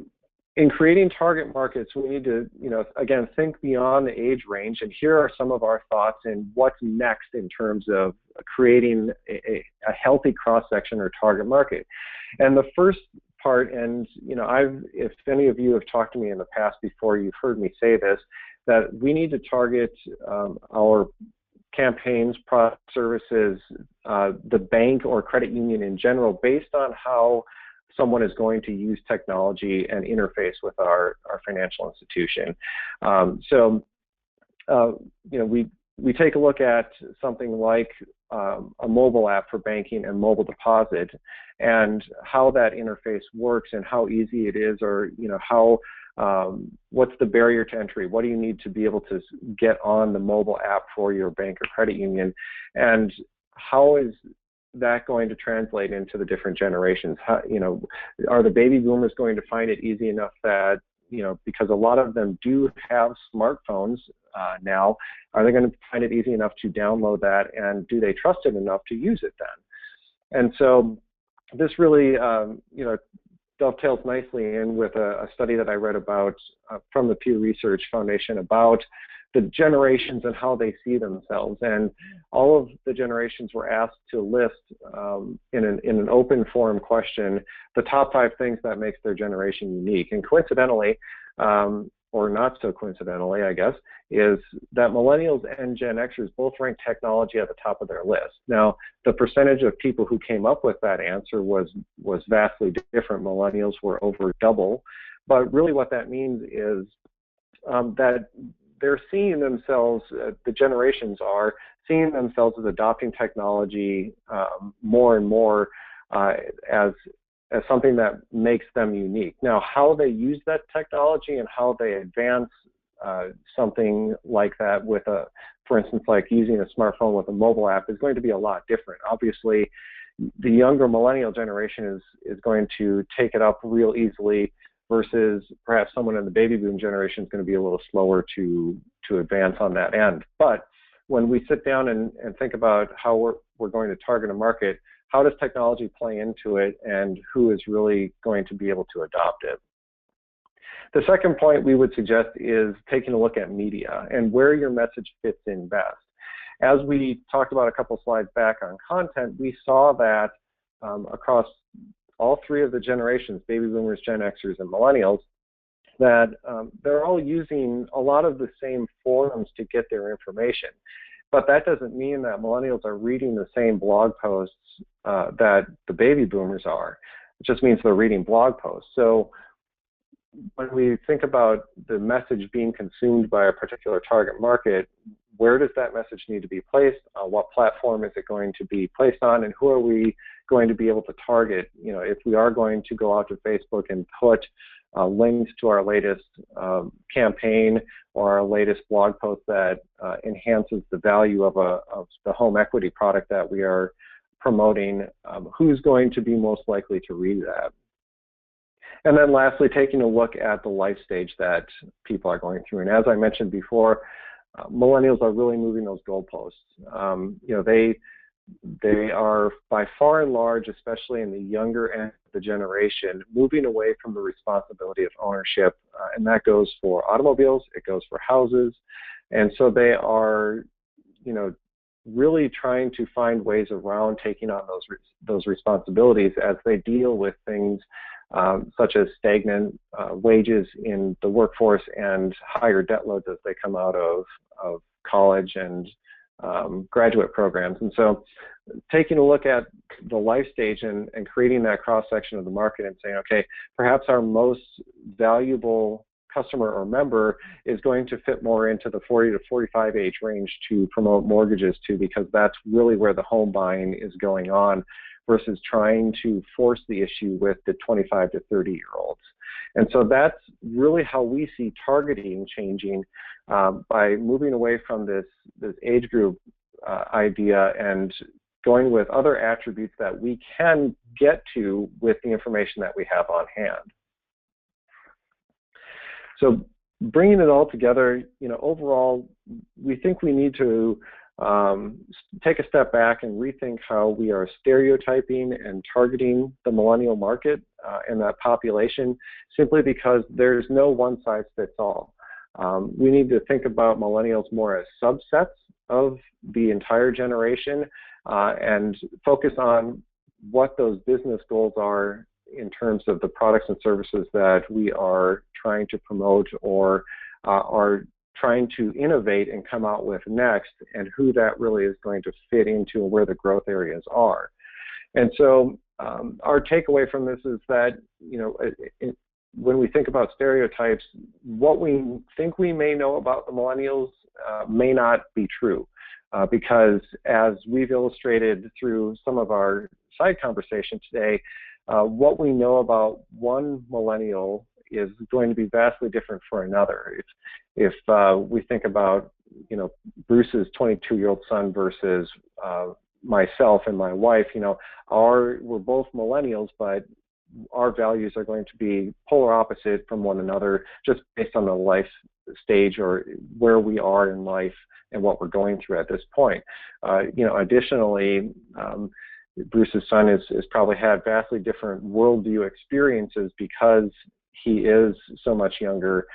in creating target markets, we need to, again, think beyond the age range. And here are some of our thoughts in what's next in terms of creating a healthy cross-section or target market. And the first part, and if any of you have talked to me in the past before, you've heard me say this, that we need to target our campaigns, product, services, the bank or credit union in general, based on how someone is going to use technology and interface with our financial institution. We take a look at something like a mobile app for banking and mobile deposit, and how that interface works and how easy it is, or what's the barrier to entry? What do you need to be able to get on the mobile app for your bank or credit union, and how is that going to translate into the different generations? Are the baby boomers going to find it easy enough that, because a lot of them do have smartphones now, are they going to find it easy enough to download that, and do they trust it enough to use it then? And so this really, dovetails nicely in with a study that I read about from the Pew Research Foundation about the generations and how they see themselves. And all of the generations were asked to list in an open forum question the top 5 things that makes their generation unique. And coincidentally, or not so coincidentally, I guess, is that millennials and Gen Xers both rank technology at the top of their list. Now, the percentage of people who came up with that answer was vastly different. Millennials were over double. But really what that means is that they're seeing themselves, the generations are seeing themselves as adopting technology more and more as something that makes them unique. Now, how they use that technology and how they advance something like that with for instance, like using a smartphone with a mobile app, is going to be a lot different. Obviously, the younger millennial generation is going to take it up real easily, versus perhaps someone in the baby boom generation is going to be a little slower to advance on that end. But when we sit down and think about how we're going to target a market, how does technology play into it, and who is really going to be able to adopt it? The second point we would suggest is taking a look at media and where your message fits in best. As we talked about a couple slides back on content, we saw that across all 3 of the generations, baby boomers, Gen Xers, and millennials, that they're all using a lot of the same forums to get their information. But that doesn't mean that millennials are reading the same blog posts that the baby boomers are. It just means they're reading blog posts. So when we think about the message being consumed by a particular target market, where does that message need to be placed? What platform is it going to be placed on? And who are we going to be able to target, if we are going to go out to Facebook and put links to our latest campaign or our latest blog post that enhances the value of the home equity product that we are promoting, who's going to be most likely to read that? And then lastly, taking a look at the life stage that people are going through. And as I mentioned before, millennials are really moving those goalposts. They are by far and large, especially in the younger end of the generation, moving away from the responsibility of ownership, and that goes for automobiles, it goes for houses, and so they are, really trying to find ways around taking on those responsibilities as they deal with things such as stagnant wages in the workforce and higher debt loads as they come out of college and graduate programs. And so taking a look at the life stage and creating that cross-section of the market and saying, okay, perhaps our most valuable customer or member is going to fit more into the 40 to 45 age range to promote mortgages to, because that's really where the home buying is going on, versus trying to force the issue with the 25 to 30-year-olds. And so that's really how we see targeting changing by moving away from this age group idea and going with other attributes that we can get to with the information that we have on hand. So bringing it all together, overall, we think we need to take a step back and rethink how we are stereotyping and targeting the millennial market and that population, simply because there's no one size fits all. We need to think about millennials more as subsets of the entire generation and focus on what those business goals are in terms of the products and services that we are trying to promote or are trying to innovate and come out with next, and who that really is going to fit into and where the growth areas are. And so our takeaway from this is that, when we think about stereotypes, what we think we may know about the millennials may not be true, because as we've illustrated through some of our side conversation today, what we know about one millennial is going to be vastly different for another. If we think about, Bruce's 22-year-old son versus myself and my wife, we're both millennials, but our values are going to be polar opposite from one another, just based on the life stage or where we are in life and what we're going through at this point. Additionally, Bruce's son has probably had vastly different worldview experiences because he is so much younger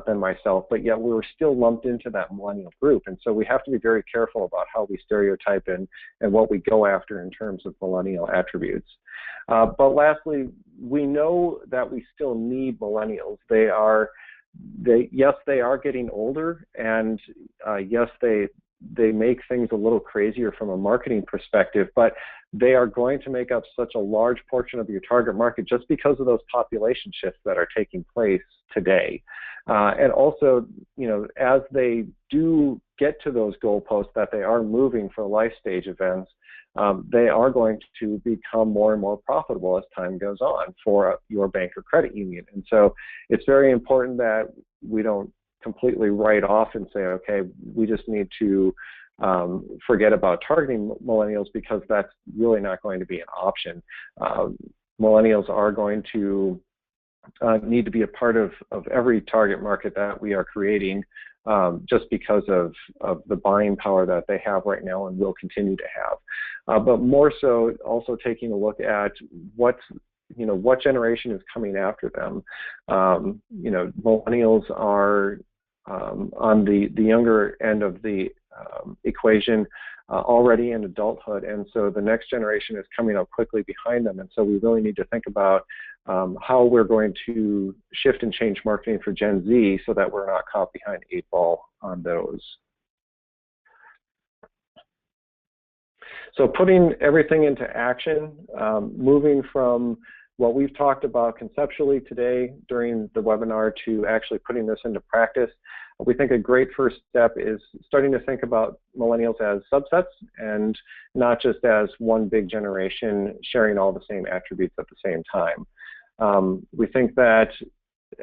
than myself, but yet we're still lumped into that millennial group. And so we have to be very careful about how we stereotype and what we go after in terms of millennial attributes. But lastly, we know that we still need millennials. Yes, they are getting older, and yes, they make things a little crazier from a marketing perspective, but they are going to make up such a large portion of your target market just because of those population shifts that are taking place today. And also, as they do get to those goalposts that they are moving for life stage events, they are going to become more and more profitable as time goes on for your bank or credit union. And so it's very important that we don't completely write off and say, okay, we just need to forget about targeting millennials, because that's really not going to be an option. Millennials are going to need to be a part of every target market that we are creating, just because of the buying power that they have right now and will continue to have. But more so, also taking a look at what generation is coming after them. Millennials are on the younger end of the equation, already in adulthood, and so the next generation is coming up quickly behind them. And so we really need to think about how we're going to shift and change marketing for Gen Z so that we're not caught behind the 8 ball on those. So putting everything into action, moving from what we've talked about conceptually today during the webinar to actually putting this into practice. we think a great first step is starting to think about millennials as subsets and not just as one big generation sharing all the same attributes at the same time. We think that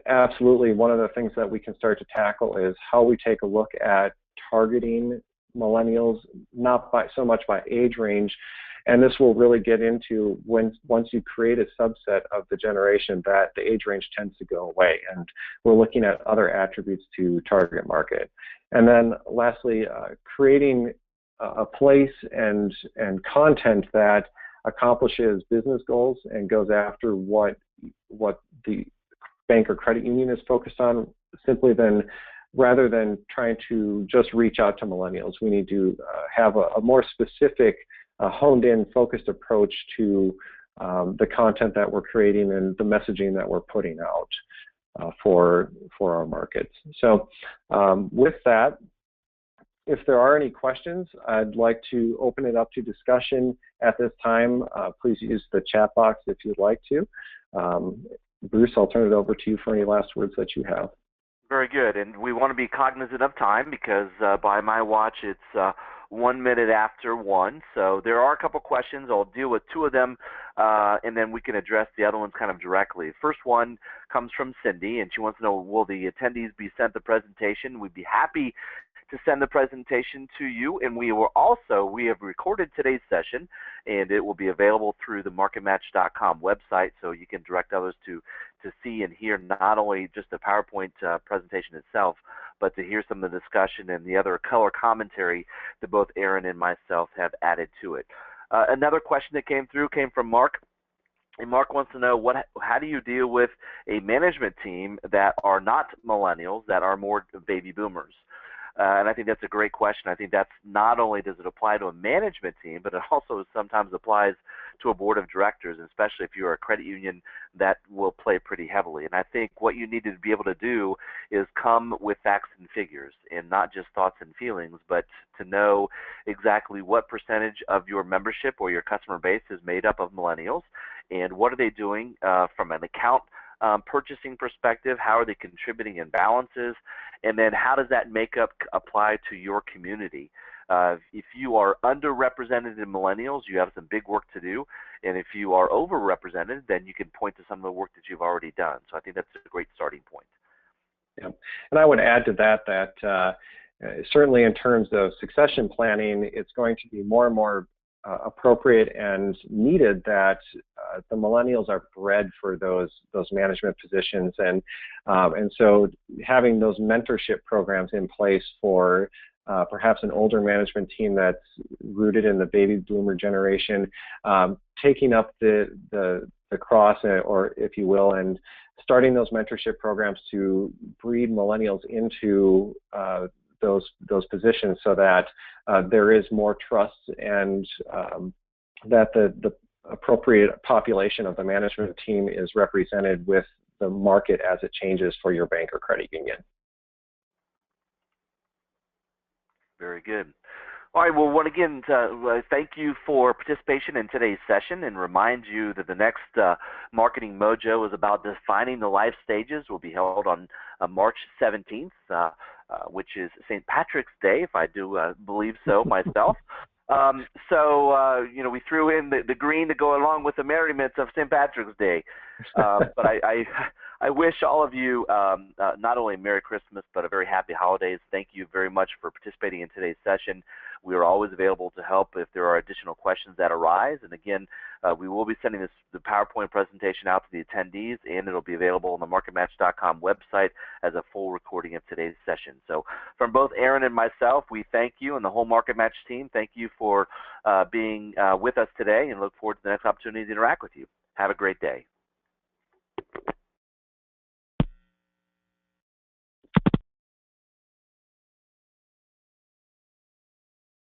absolutely one of the things that we can start to tackle is how we take a look at targeting millennials, not so much by age range. And this will really get into once you create a subset of the generation, that the age range tends to go away. And we're looking at other attributes to target market. And then lastly, creating a place and content that accomplishes business goals and goes after what the bank or credit union is focused on, rather than trying to just reach out to millennials. We need to have a more specific, honed-in, focused approach to the content that we're creating and the messaging that we're putting out for our markets. So with that, if there are any questions, I'd like to open it up to discussion at this time. Please use the chat box if you'd like to. Bruce, I'll turn it over to you for any last words that you have. Very good, and we want to be cognizant of time because by my watch it's 1 minute after 1. So there are a couple questions. I'll deal with 2 of them, and then we can address the other ones kind of directly. First one comes from Cindy, and she wants to know, will the attendees be sent the presentation? We'd be happy to send the presentation to you, and we have recorded today's session, and it will be available through the MarketMatch.com website, so you can direct others to see and hear not only just the PowerPoint presentation itself, but to hear some of the discussion and the other color commentary that both Aaron and myself have added to it. Another question that came from Mark. And Mark wants to know, how do you deal with a management team that are not millennials, that are more baby boomers? And I think that's a great question. I think that's not only does it apply to a management team, but it also sometimes applies to a board of directors, especially if you're a credit union, that will play pretty heavily. And I think what you need to be able to do is come with facts and figures and not just thoughts and feelings, but to know exactly what percentage of your membership or your customer base is made up of millennials, and what are they doing from an account purchasing perspective, how are they contributing in balances, and then how does that makeup apply to your community? If you are underrepresented in millennials, you have some big work to do, and if you are overrepresented, then you can point to some of the work that you've already done. So I think that's a great starting point. Yeah, and I would add to that certainly in terms of succession planning, it's going to be more and more appropriate and needed that the millennials are bred for those management positions, and so having those mentorship programs in place for perhaps an older management team that's rooted in the baby boomer generation, taking up the cross, or if you will, and starting those mentorship programs to breed millennials into those positions, so that there is more trust and that the appropriate population of the management team is represented with the market as it changes for your bank or credit union. Very good. All right, well, again, thank you for participation in today's session, and remind you that the next Marketing Mojo is about defining the life stages. Will be held on March 17th, which is St. Patrick's Day, if I do believe so myself. We threw in the green to go along with the merriment of St. Patrick's Day. But I wish all of you not only a Merry Christmas, but a very happy holidays. Thank you very much for participating in today's session. We are always available to help if there are additional questions that arise. And again, we will be sending the PowerPoint presentation out to the attendees, and it'll be available on the MarketMatch.com website as a full recording of today's session. So from both Aaron and myself, we thank you, and the whole MarketMatch team, thank you for being with us today, and look forward to the next opportunity to interact with you. Have a great day.